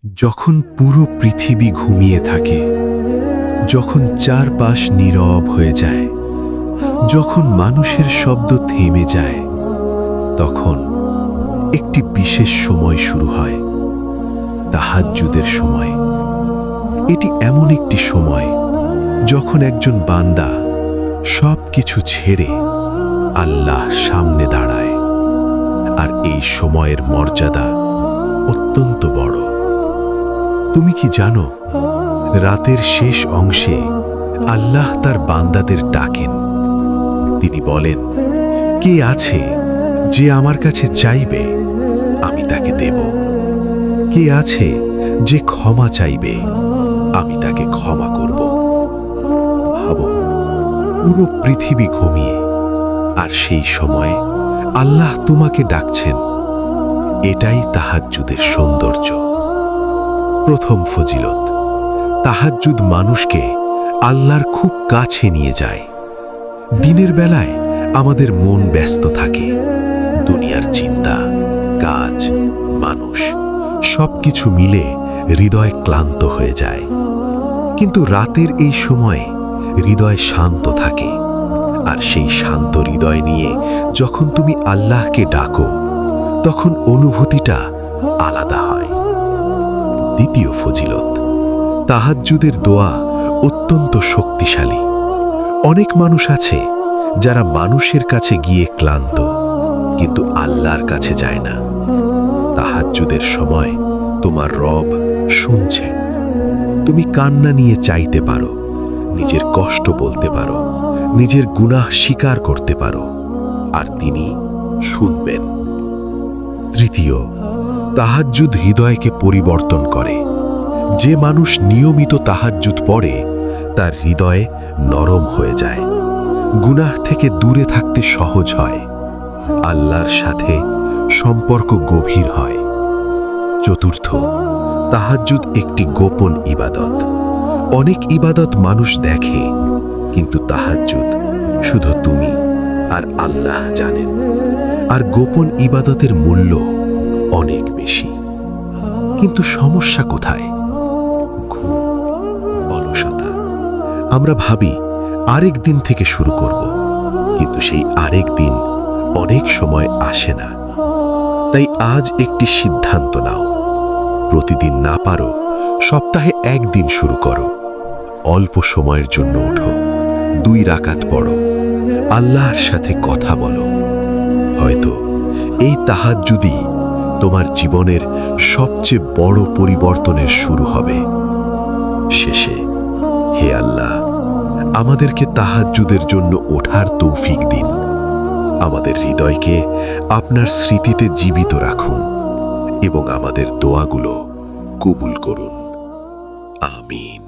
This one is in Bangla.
যখন পুরো পৃথিবী ঘুমিয়ে থাকে, যখন চারপাশ নীরব হয়ে যায়, যখন মানুষের শব্দ থেমে যায়, তখন একটি বিশেষ সময় শুরু হয়, তাহাজ্জুদের সময়। এটি এমন একটি সময় যখন একজন বান্দা সব কিছু ছেড়ে আল্লাহ সামনে দাঁড়ায়। আর এই সময়ের মর্যাদা অত্যন্ত বড়। তুমি কি জানো, রাতের শেষ অংশে আল্লাহ তার বান্দাদের ডাকেন। তিনি বলেন, কে আছে যে আমার কাছে চাইবে, আমি তাকে দেব। কে আছে যে ক্ষমা চাইবে, আমি তাকে ক্ষমা করব। ভাবো, পুরো পৃথিবী ঘুমিয়ে, আর সেই সময়ে আল্লাহ তোমাকে ডাকছেন। এটাই তাহাজ্জুদের সৌন্দর্য। প্রথম ফজিলত, তাহাজ্জুদ মানুষকে আল্লাহর খুব কাছে নিয়ে যায়। দিনের বেলায় আমাদের মন ব্যস্ত থাকে, দুনিয়ার চিন্তা, কাজ, মানুষ সবকিছু মিলে হৃদয় ক্লান্ত হয়ে যায়। কিন্তু রাতের এই সময়ে হৃদয় শান্ত থাকে, আর সেই শান্ত হৃদয় নিয়ে যখন তুমি আল্লাহকে ডাকো, তখন অনুভূতিটা আলাদা হয়। দ্বিতীয় ফজিলত, তাহাজ্জুদের দোয়া অত্যন্ত শক্তিশালী। অনেক মানুষ আছে যারা মানুষের কাছে গিয়ে ক্লান্ত, কিন্তু আল্লাহর কাছে যায় না। তাহাজ্জুদের সময় তোমার রব শুনছেন। তুমি কান্না নিয়ে চাইতে পারো, নিজের কষ্ট বলতে পারো, নিজের গুনাহ স্বীকার করতে পারো, আর তিনি শুনবেন। তৃতীয়, তাহাজ্জুদ হৃদয়কে পরিবর্তন করে। যে মানুষ নিয়মিত তাহাজ্জুদ পড়ে, তার হৃদয় নরম হয়ে যায়, গুনাহ থেকে দূরে থাকতে সহজ হয়, আল্লাহর সাথে সম্পর্ক গভীর হয়। চতুর্থ, তাহাজ্জুদ একটি গোপন ইবাদত। অনেক ইবাদত মানুষ দেখে, কিন্তু তাহাজ্জুদ শুধু তুমি আর আল্লাহ জানেন। আর গোপন ইবাদতের মূল্য অনেক বেশি। কিন্তু সমস্যা কোথায়? ঘুম, অলসতা। আমরা ভাবি আরেক দিন থেকে শুরু করব, কিন্তু সেই আরেক দিন অনেক সময় আসে না। তাই আজ একটি সিদ্ধান্ত নাও, প্রতিদিন না পারো সপ্তাহে একদিন শুরু করো। অল্প সময়ের জন্য ওঠো, 2 রাকাত পড়ো, আল্লাহর সাথে কথা বলো। হয়তো এই তাহাজ্জুদই তোমার জীবনের সবচেয়ে বড় পরিবর্তনের শুরু হবে। শেষে, হে আল্লাহ, আমাদেরকে তাহাজ্জুদের জন্য ওঠার তৌফিক দিন। আমাদের হৃদয়কে আপনার স্মৃতিতে জীবিত রাখুন এবং আমাদের দোয়াগুলো কবুল করুন। আমিন।